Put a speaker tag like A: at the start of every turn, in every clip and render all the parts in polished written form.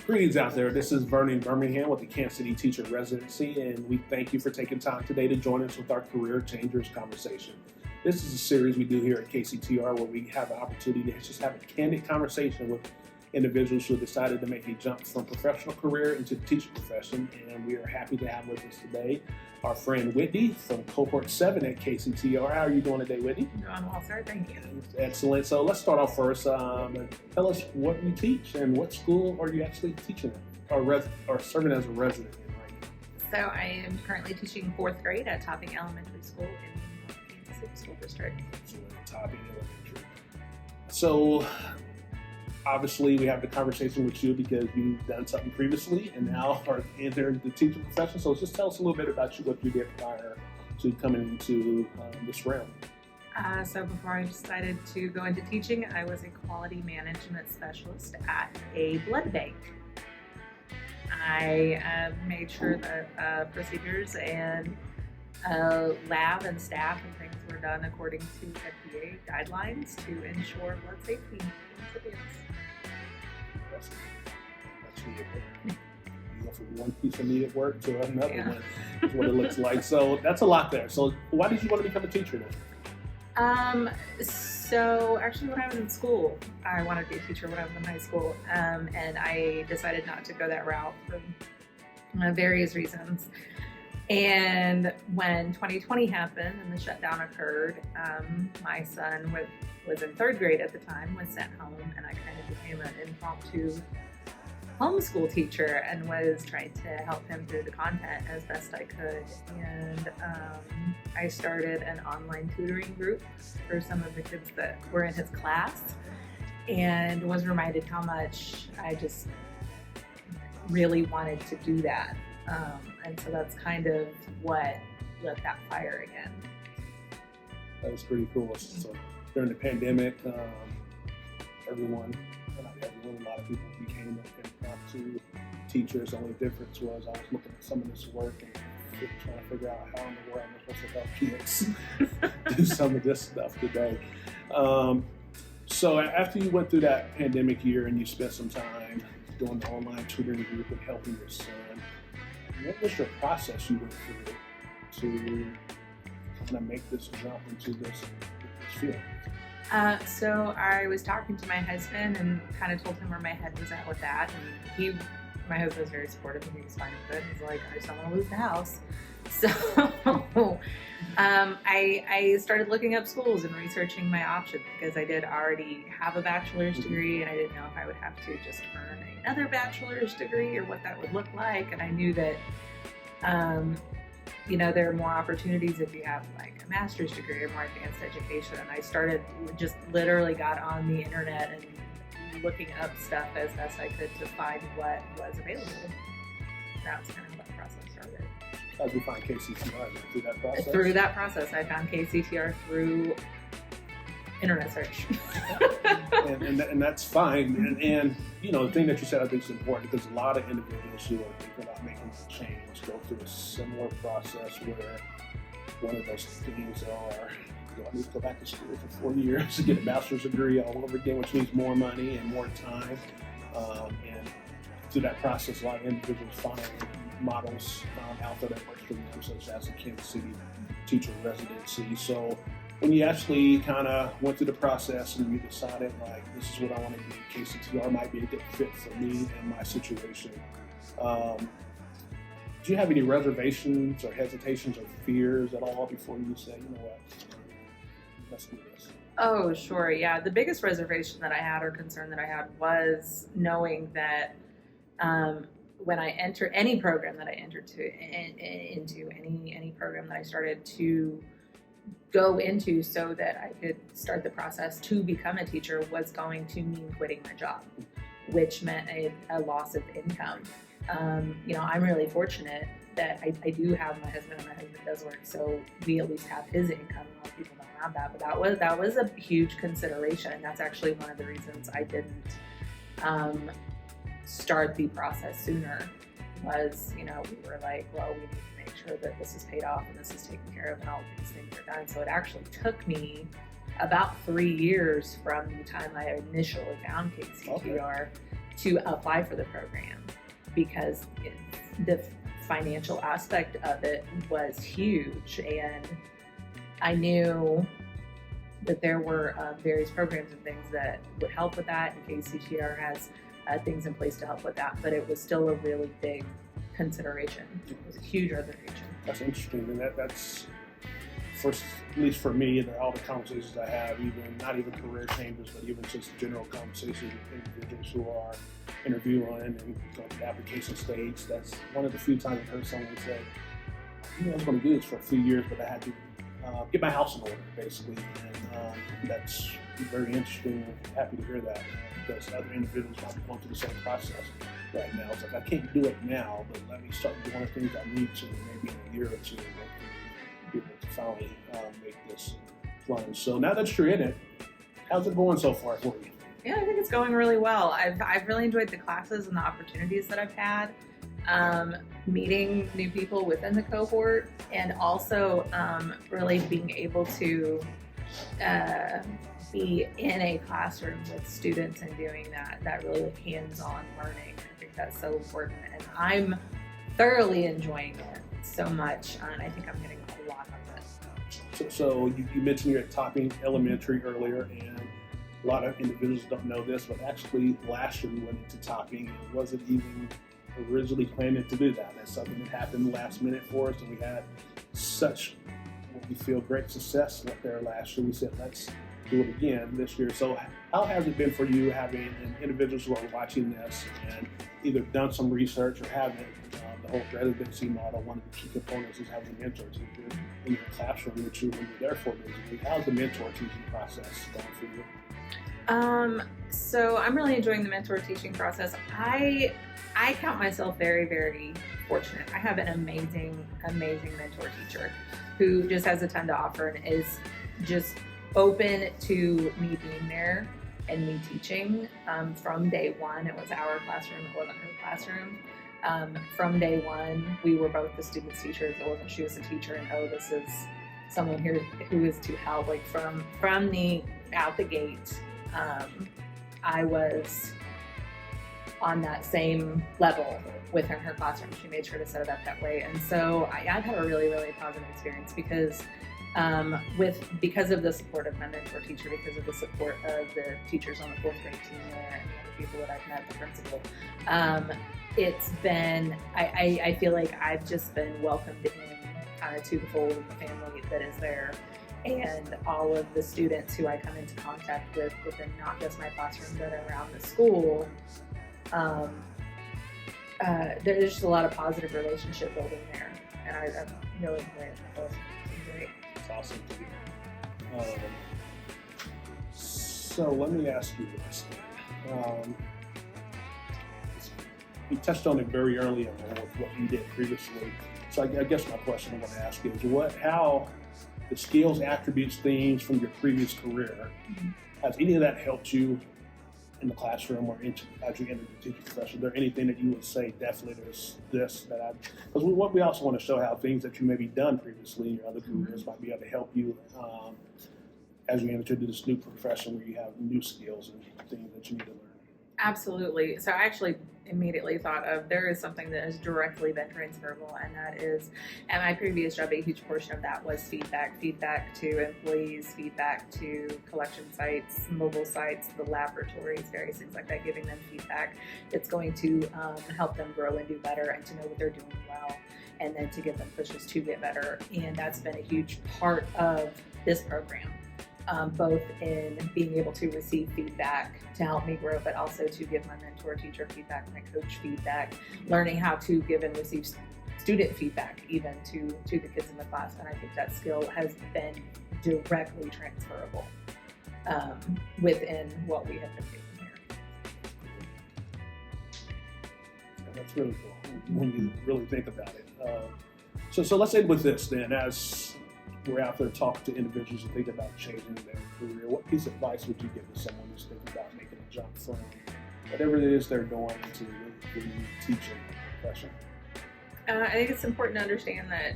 A: Greetings out there. This is Vernon Birmingham with the Kansas City Teacher Residency, and we thank you for taking time today to join us with our Career Changers conversation. This is a series we do here at KCTR where we have an opportunity to just have a candid conversation with individuals who have decided to make a jump from professional career into the teaching profession, and we are happy to have with us today our friend Whitney from Cohort 7 at KCTR. How are you doing today, Whitney?
B: Doing well, sir. Thank you.
A: Excellent. So let's start off first. Tell us what you teach and what school are you actually teaching or serving as a resident in right now?
B: So I am currently teaching 4th grade at Topping Elementary School in the Kansas City School District.
A: Topping Elementary. So obviously we have the conversation with you because you've done something previously and now are entering the teaching profession. So just tell us a little bit about what you did prior to coming into this realm.
B: So before I decided to go into teaching, I was a quality management specialist at a blood bank. I made sure that procedures and lab and staff and things were done according to FDA guidelines to ensure blood safety in recipients.
A: That's needed work. You go from one piece of needed work to another one is what it looks like. So that's a lot there. So why did you want to become a teacher then?
B: So actually when I was in school, I wanted to be a teacher when I was in high school, and I decided not to go that route for various reasons. And when 2020 happened and the shutdown occurred, my son was in 3rd grade at the time, was sent home, and I kind of became an impromptu homeschool teacher and was trying to help him through the content as best I could. And I started an online tutoring group for some of the kids that were in his class, and was reminded how much I just really wanted to do that. And so that's kind of what lit that fire again.
A: That was pretty cool. So during the pandemic, everyone, not everyone, a lot of people became impromptu teachers. The only difference was I was looking at some of this work and trying to figure out how in the world I'm supposed to help kids do some of this stuff today. So after you went through that pandemic year and you spent some time doing the online tutoring group and helping your son, what was your process you went through to kind of make this jump into this field?
B: So I was talking to my husband and kind of told him where my head was at with that, and my husband was very supportive and he was fine with it. He's like, I just don't want to lose the house. So I started looking up schools and researching my options because I did already have a bachelor's degree, and I didn't know if I would have to just earn another bachelor's degree or what that would look like. And I knew that there are more opportunities if you have like a master's degree or more advanced education. And I just literally got on the internet and looking up stuff as best I could to find what was available. That's kind of how that process started.
A: How did you find KCTR through that process?
B: Through that process, I found KCTR through internet search.
A: and that's fine. And the thing that you said I think is important because a lot of individuals who are thinking about making a change go through a similar process where one of those things are, I need to go back to school for 4 years to get a bachelor's degree all over again, which means more money and more time. And through that process, a lot of individuals find models out there that works for them, such as the Kansas City Teacher Residency. So when you actually kind of went through the process and you decided, like, this is what I want to do, KCTR might be a good fit for me and my situation, do you have any reservations or hesitations or fears at all before you say, you know what, let's do this?
B: Oh, sure. Yeah. The biggest reservation that I had or concern that I had was knowing that when I enter any program that I entered into any program that I started to go into so that I could start the process to become a teacher was going to mean quitting my job, which meant a loss of income. I'm really fortunate that I do have my husband, and my husband does work, so we at least have his income. A lot of people don't have that, but that was a huge consideration, and that's actually one of the reasons I didn't start the process sooner. Was we were like, well, we need to make sure that this is paid off and this is taken care of and all of these things are done. So it actually took me about 3 years from the time I initially found KCTR to apply for the program. because the financial aspect of it was huge, and I knew that there were various programs and things that would help with that, and KCTR has things in place to help with that, but it was still a really big consideration. It was a huge reservation.
A: That's interesting, and that's first, at least for me, and all the conversations I have, not even career changes, but even just general conversations with individuals who are interviewing and going to the application stage. That's one of the few times I've heard someone say, I was going to do this for a few years, but I had to get my house in order, basically. And that's very interesting. I'm happy to hear that, because other individuals might be going through the same process right now. It's like, I can't do it now, but let me start doing the things I need to, maybe in a year or two, be able to finally make this plunge. So now that you're in it, how's it going so far for you?
B: Yeah, I think it's going really well. I've really enjoyed the classes and the opportunities that I've had, meeting new people within the cohort, and also really being able to be in a classroom with students and doing that really hands-on learning. I think that's so important, and I'm thoroughly enjoying it so much, and I think I'm getting a lot of it.
A: So you mentioned you're at Topping Elementary earlier, and a lot of individuals don't know this, but actually last year we went into Topping and wasn't even originally planning to do that. That's something that happened last minute for us, and we had such, what we feel, great success there last year. We said, let's do it again this year. So how has it been for you, having individuals who are watching this and either done some research or haven't? The whole residency model, one of the key components is having mentors in your classroom with you when you're there 4 days a week. How's the mentor teaching process going for you?
B: So I'm really enjoying the mentor teaching process. I count myself very, very fortunate. I have an amazing mentor teacher who just has a ton to offer and is just open to me being there and me teaching. From day one, it was our classroom, it wasn't her classroom. From day one, we were both the students' teachers. It wasn't she was a teacher and, oh, this is someone here who is to help. Like from the out the gate, I was on that same level with her in her classroom. She made sure to set it up that way. And so I've had a really, really positive experience because of the support of my mentor teacher, because of the support of the teachers on the 4th grade team there and the other people that I've met, the principal. It's been, I feel like I've just been welcomed in kind of to the fold of the family that is there. And all of the students who I come into contact with within not just my classroom, but around the school, there's just a lot of positive relationship building there. And I'm really enjoying it. It's great.
A: It's awesome to hear. So let me ask you this. You touched on it very early on with what you did previously. So I guess my question I'm going to ask you is how the skills, attributes, things from your previous career, has any of that helped you in the classroom or as you enter the teaching profession? Is there anything that you would say definitely there's this that because we also want to show how things that you maybe done previously in your other careers might be able to help you as you enter this new profession where you have new skills and things that you need to learn.
B: Absolutely. So I actually immediately thought of, there is something that has directly been transferable, and that is, at my previous job, a huge portion of that was feedback to employees, feedback to collection sites, mobile sites, the laboratories, various things like that, giving them feedback. It's going to help them grow and do better and to know what they're doing well, and then to give them pushes to get better. And that's been a huge part of this program. Both in being able to receive feedback to help me grow, but also to give my mentor teacher feedback, my coach feedback, learning how to give and receive student feedback even to the kids in the class. And I think that skill has been directly transferable within what we have been doing here.
A: That's really cool when you really think about it. So let's end with this then. As we're out there talking to individuals who think about changing their career, what piece of advice would you give to someone who's thinking about making a jump from whatever it is they're doing into the teaching profession?
B: I think it's important to understand that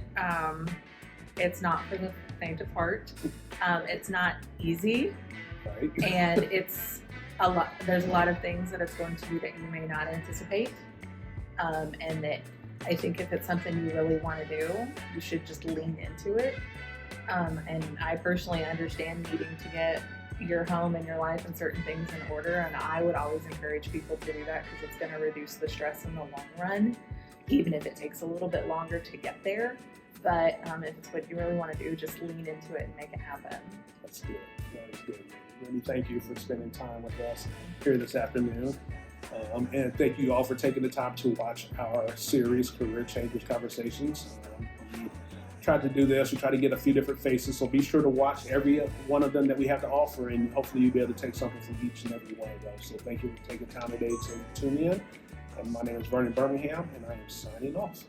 B: it's not for the faint of heart. It's not easy,
A: Right.
B: and it's a lot. There's a lot of things that it's going to do that you may not anticipate. and that I think if it's something you really want to do, you should just lean into it. And I personally understand needing to get your home and your life and certain things in order, and I would always encourage people to do that because it's going to reduce the stress in the long run, even if it takes a little bit longer to get there. But if it's what you really want to do, just lean into it and make it happen.
A: That's good. That is good. Really thank you for spending time with us here this afternoon. And thank you all for taking the time to watch our series, Career Changers Conversations. We tried to do this. We try to get a few different faces, so be sure to watch every one of them that we have to offer, and hopefully you'll be able to take something from each and every one of those. So thank you for taking time today to tune in. And my name is Vernon Birmingham, and I am signing off.